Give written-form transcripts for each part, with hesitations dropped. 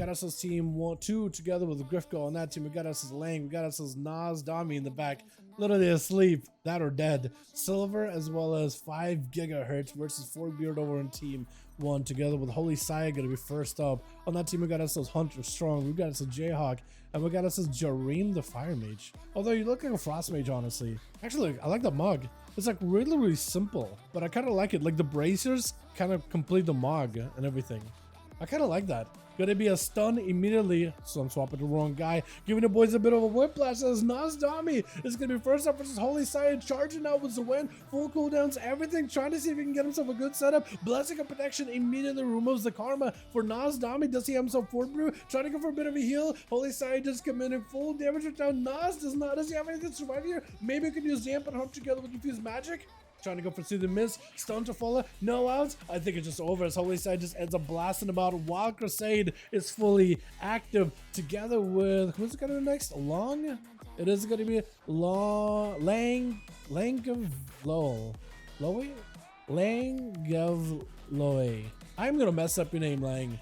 got us as team 1-2 together with Grifko on that team. We got us as Lang. We got us as Nas Dami in the back, literally asleep, that or dead. Silver as well as 5 gigahertz versus Forkbeard over in team 1 together with Holy Saya gonna be first up. On that team we got us as Hunter Strong. We got us as Jayhawk, and we got us as Jareem the Fire Mage. Although you look like a Frost Mage, honestly. Actually, I like the mug. It's like really simple, but I kind of like it. Like the bracers kind of complete the mug and everything. I kind of like that. Gonna be a stun immediately, so I'm swapping the wrong guy. Giving the boys a bit of a whiplash as Nas Dami is gonna be first up versus Holy Saya, charging out with the win, full cooldowns, everything, trying to see if he can get himself a good setup. Blessing of Protection immediately removes the karma for Nas Dami. Does he have himself Fort Brew? Trying to go for a bit of a heal. Holy Saya just committing full damage right now. Nas does he have anything to survive here? Maybe he could use Damp and Hump together with Confused Magic. Trying to go for the miss, stun to follow, no outs. I think it's just over as Holy Side just ends up blasting about. Wild Crusade is fully active together with, who's it gonna be next? Long? It is gonna be Lang of Lowell. Lang of Loe. I'm gonna mess up your name, Lang.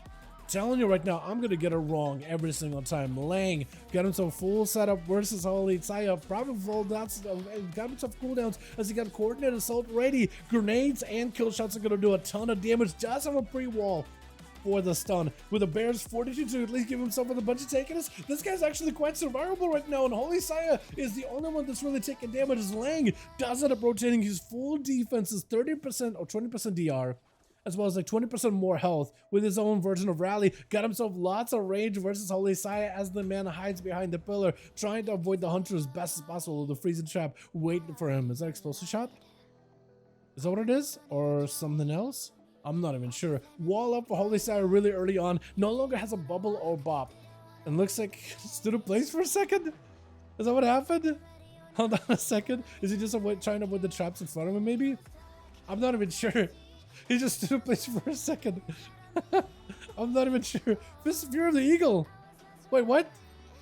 Telling you right now, I'm gonna get it wrong every single time. Lang got himself full setup versus Holy Saya. Probably full dots, got himself cooldowns as he got coordinated assault ready. Grenades and kill shots are gonna do a ton of damage. Does have a pre-wall for the stun with the Bears 42 to at least give himself with a bunch of takedowns. This guy's actually quite survivable right now, and Holy Saya is the only one that's really taking damage as Lang does end up rotating his full defenses 30% or 20% DR, as well as like 20% more health with his own version of Rally. Got himself lots of range versus Holy Saya as the man hides behind the pillar, trying to avoid the hunter as best as possible with the freezing trap waiting for him. Is that explosive shot? Is that what it is? Or something else? I'm not even sure. Wall up for Holy Saya really early on. No longer has a bubble or bop. And looks like he stood in place for a second. Is that what happened? Hold on a second. Is he just trying to avoid the traps in front of him maybe? I'm not even sure. He just stood in place for a second. I'm not even sure. This is Fury of the Eagle. Wait, what?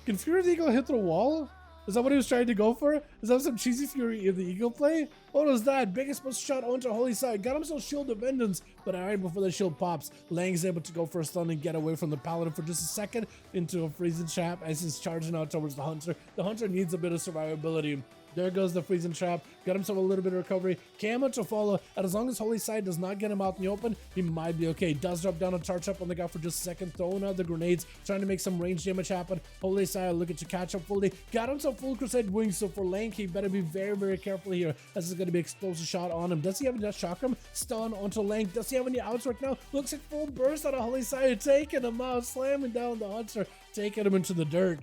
Can Fury of the Eagle hit the wall? Is that what he was trying to go for? Is that some cheesy Fury of the Eagle play? What was that? Biggest push shot onto Holy Side. Got himself Shield of Vengeance, but alright, before the shield pops, Lang's able to go for a stun and get away from the Paladin for just a second into a freezing trap as he's charging out towards the Hunter. The Hunter needs a bit of survivability. There goes the freezing trap. Got himself a little bit of recovery. Camo to follow. And as long as Holy Side does not get him out in the open, he might be okay. Does drop down a charge up on the guy for just a second. Throwing out the grenades. Trying to make some range damage happen. Holy Side looking to catch up fully. Got himself full Crusade Wings. So for Lang, he better be very careful here. This is going to be explosive shot on him. Does he have enough chakram? Stun onto Lang. Does he have any outs right now? Looks like full burst out of Holy Side. Taking him out. Slamming down the Hunter. Taking him into the dirt.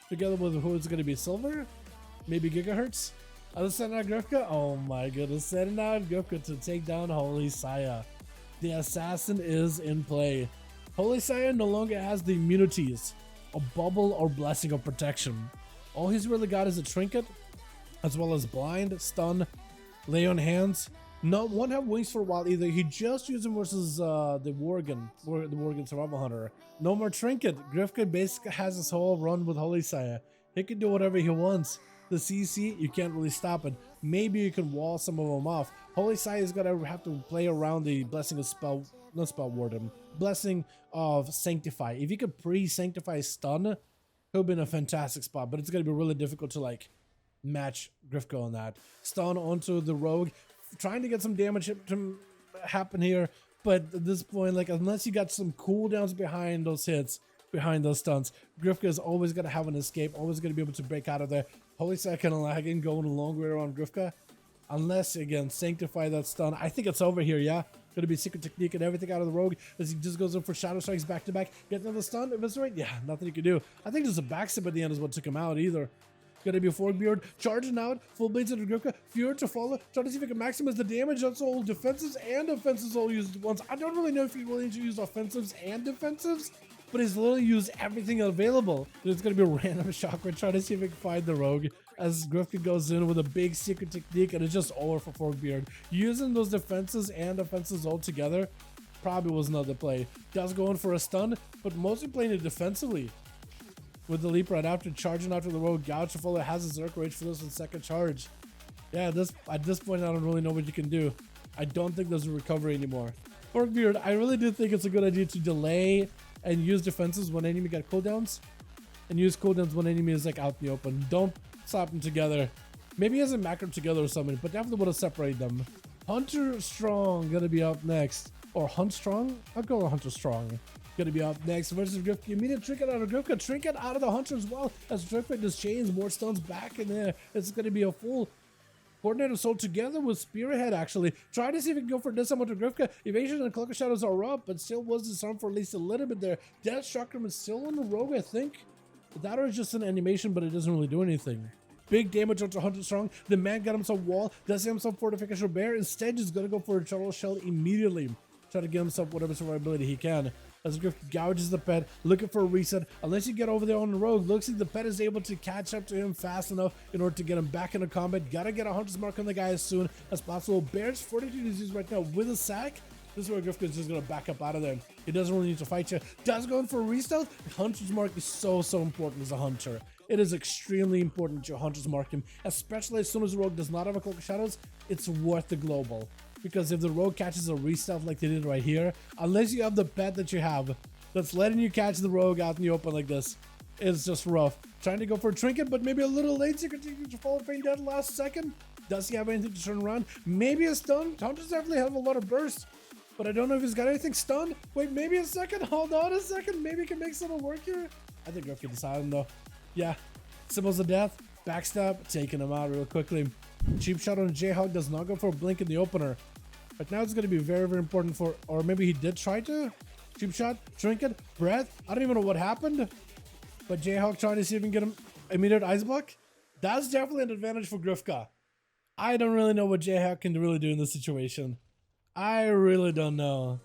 Together with who is going to be Silver? Maybe Gigahertz? Sending out Grifka? Oh my goodness, sending out Grifka to take down Holy Saya. The assassin is in play. Holy Saya no longer has the immunities, a bubble or blessing of protection. All he's really got is a trinket, as well as blind, stun, lay on hands. Won't have wings for a while either. He just used them versus the Worgen Survival Hunter. No more trinket. Grifka basically has his whole run with Holy Saya. He can do whatever he wants. The CC, you can't really stop it. Maybe you can wall some of them off. Holy Saya is gonna have to play around the blessing of not spell warden, blessing of sanctify. If you could pre-sanctify stun, he'll be in a fantastic spot, but it's gonna be really difficult to like match Grifko on that. Stun onto the rogue, trying to get some damage to happen here, but at this point, like unless you got some cooldowns behind those hits, behind those stunts, Grifka is always going to have an escape, always going to be able to break out of there. Holy Saya kind of lagging, going a long way around Grifka. Unless, again, sanctify that stun. I think it's over here, yeah? Going to be secret technique and everything out of the rogue as he just goes in for shadow strikes back to back. Get another stun, eviscerate? Yeah, nothing you can do. I think just a backstep at the end is what took him out either. Gonna be a Forkbeard, charging out, full blades into Grifka, Fury to follow, trying to see if he can maximize the damage. That's all defensives and offensives all used once. I don't really know if he will need to use offensives and defensives, but he's literally used everything available. There's gonna be a random shockwave trying to see if he can find the rogue as Grifka goes in with a big secret technique, and it's just over for Forkbeard. Using those defenses and offenses all together probably was another play. Does go in for a stun, but mostly playing it defensively. With the leap right after, charging after the rogue. Gouge Fuller has a Zerk Rage for this one second charge. Yeah, at this point, I don't really know what you can do. I don't think there's a recovery anymore. Forkbeard, I really do think it's a good idea to delay and use defenses when enemy got cooldowns, and use cooldowns when enemy is like out in the open. Don't slap them together. Maybe he hasn't macroed together or something, but definitely would have separated them. Hunter Strong gonna be up next. Or Hunt Strong? I'll go with Hunter Strong. Gonna be up next versus Grifka. Immediate trinket out of Grifka. Trinket out of the Hunter as well. As Grifka just chains more stuns back in there. It's gonna be a full Coordinator Soul together with Spearhead actually. Try to see if we can go for disarm to Grifka. Evasion and Cloak of Shadows are up, but still was disarmed for at least a little bit there. Death Chakram is still on the rogue, I think. That or just an animation, but it doesn't really do anything. Big damage onto Hunter Strong. The man got himself wall. Does he himself fortification bear? Instead, he's gonna go for a Charles Shell immediately. Try to get himself whatever survivability he can. As Griff gouges the pet, looking for a reset. Unless you get over there on the road, looks like the pet is able to catch up to him fast enough in order to get him back into combat. Gotta get a Hunter's Mark on the guy as soon as possible. Bears 42 is used right now with a sack. This is where Griff is just gonna back up out of there. He doesn't really need to fight you. Does go in for a restealth. Hunter's Mark is so important as a hunter. It is extremely important that you Hunter's Mark him, especially as soon as the rogue does not have a Cloak of Shadows. It's worth the global. Because if the rogue catches a restealth like they did right here, unless you have the pet that you have that's letting you catch the rogue out in the open like this, it's just rough. Trying to go for a trinket, but maybe a little late, so you continue to fall feign dead last second. Does he have anything to turn around? Maybe a stun. Hunters definitely have a lot of burst, but I don't know if he's got anything stunned. Wait, maybe a second. Hold on a second. Maybe he can make something work here. I think Griff can decide him though. Yeah, Symbols of Death, backstab, taking him out real quickly. Cheap shot on Jayhawk does not go for a blink in the opener. But now it's going to be very important for, or maybe he did try to. Cheap shot, trinket, breath. I don't even know what happened. But Jayhawk trying to see if he can get him immediate ice block. That's definitely an advantage for Grifka. I don't really know what Jayhawk can really do in this situation. I really don't know.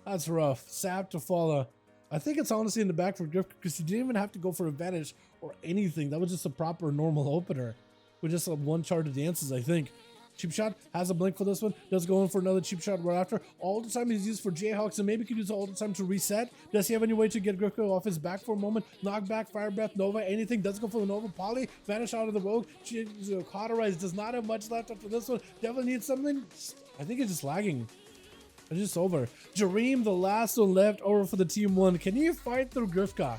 That's rough. Sap to follow. I think it's honestly in the back for Grifka because he didn't even have to go for advantage or anything. That was just a proper normal opener with just a one chart of dances, I think. Cheap shot has a blink for this one. Does go in for another cheap shot right after. All the time he's used for Jayhawks, and maybe could use all the time to reset. Does he have any way to get Grifka off his back for a moment? Knockback, fire breath, Nova, anything. Does go for the Nova. Poly, vanish out of the rogue. Cauterize does not have much left after this one. Devil needs something. I think it's just lagging. It's just over. Jareem, the last one left over for the team one. Can you fight through Grifka?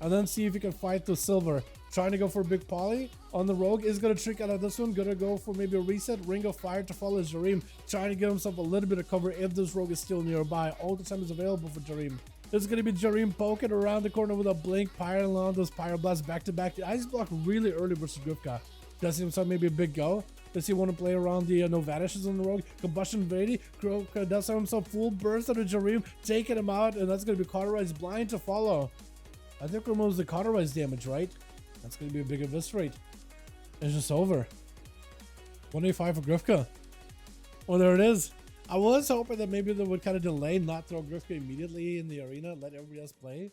And then see if you can fight through Silver. Trying to go for a big poly on the rogue is going to trick out of this one. Going to go for maybe a reset. Ring of Fire to follow Jareem. Trying to give himself a little bit of cover if this rogue is still nearby. All the time is available for Jareem. This is going to be Jareem poking around the corner with a blink. Piling on those Pyro Blasts back to back. The ice block really early versus Grifka. Does he himself maybe a big go? Does he want to play around the no vanishes on the rogue? Combustion Brady. Grifka does have himself full burst out of Jareem. Taking him out. And that's going to be Cauterized Blind to follow. I think removes the Cauterized damage, right? That's going to be a big eviscerate. It's just over. 185 for Grifka. Well, there it is. I was hoping that maybe they would kind of delay, not throw Grifka immediately in the arena, let everybody else play.